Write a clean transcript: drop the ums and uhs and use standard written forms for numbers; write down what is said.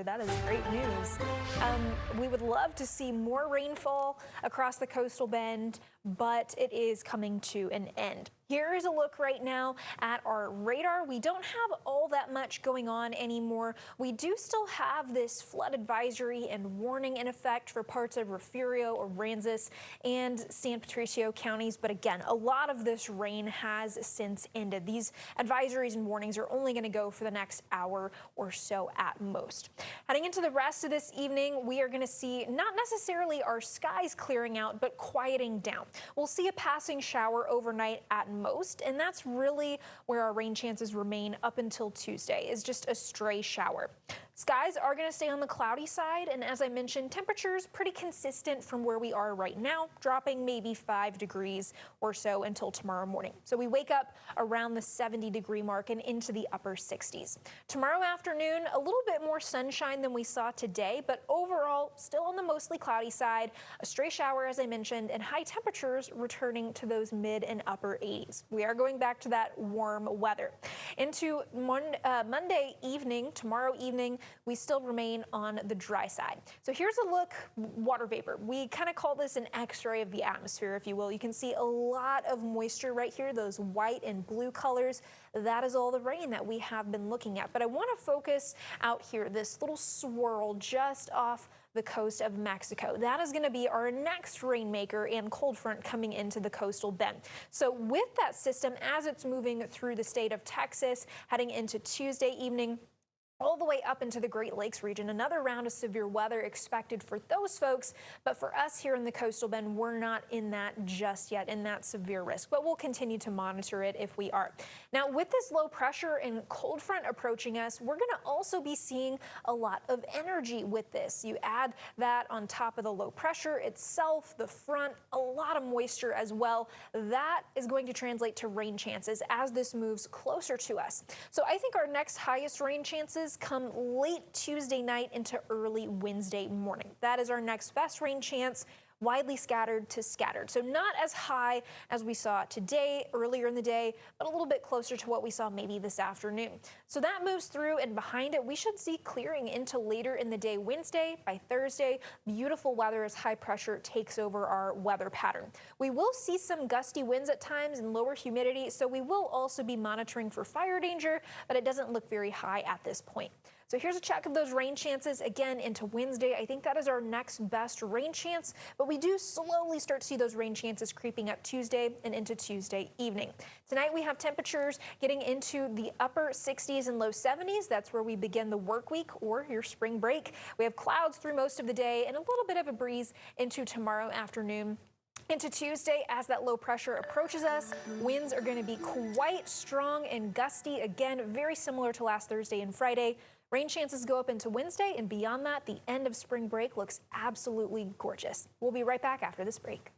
shower. That is great news. We would love to see more rainfall across the coastal bend, but it is coming to an end. Here is a look right now at our radar. We don't have all that much going on anymore. We do still have this flood advisory and warning in effect for parts of Refugio, Aransas, and San Patricio counties. But again, a lot of this rain has since ended. These advisories and warnings are only going to go for the next hour or so at most. Heading into the rest of this evening, we are going to see not necessarily our skies clearing out, but quieting down. We'll see a passing shower overnight at most, and that's really where our rain chances remain up until Tuesday, is just a stray shower. Skies are going to stay on the cloudy side, and as I mentioned, temperatures pretty consistent from where we are right now, dropping maybe 5 degrees or so until tomorrow morning. So we wake up around the 70-degree mark and into the upper 60s. Tomorrow afternoon, a little bit more sunshine than we saw today, but overall still on the mostly cloudy side, a stray shower, as I mentioned, and high temperatures returning to those mid and upper 80s. We are going back to that warm weather. Into Monday evening, tomorrow evening, we still remain on the dry side. So here's a look, water vapor. We kind of call this an X-ray of the atmosphere, if you will. You can see a lot of moisture right here, those white and blue colors. That is all the rain that we have been looking at. But I want to focus out here, this little swirl just off the coast of Mexico. That is going to be our next rainmaker and cold front coming into the coastal bend. So with that system, as it's moving through the state of Texas, heading into Tuesday evening, all the way up into the Great Lakes region. Another round of severe weather expected for those folks, but for us here in the coastal bend, we're not in that just yet, in that severe risk, but we'll continue to monitor it if we are. Now, with this low pressure and cold front approaching us, we're going to also be seeing a lot of energy with this. You add that on top of the low pressure itself, the front, a lot of moisture as well. That is going to translate to rain chances as this moves closer to us. So I think our next highest rain chances come late Tuesday night into early Wednesday morning. That is our next best rain chance, widely scattered to scattered. So not as high as we saw today, earlier in the day, but a little bit closer to what we saw maybe this afternoon. So that moves through, and behind it, we should see clearing into later in the day Wednesday. By Thursday, beautiful weather as high pressure takes over our weather pattern. We will see some gusty winds at times and lower humidity, so we will also be monitoring for fire danger, but it doesn't look very high at this point. So here's a check of those rain chances again into Wednesday. I think that is our next best rain chance, but we do slowly start to see those rain chances creeping up Tuesday and into Tuesday evening. Tonight we have temperatures getting into the upper 60s and low 70s. That's where we begin the work week or your spring break. We have clouds through most of the day and a little bit of a breeze into tomorrow afternoon. Into Tuesday, as that low pressure approaches us, winds are going to be quite strong and gusty. Again, very similar to last Thursday and Friday. Rain chances go up into Wednesday, and beyond that, the end of spring break looks absolutely gorgeous. We'll be right back after this break.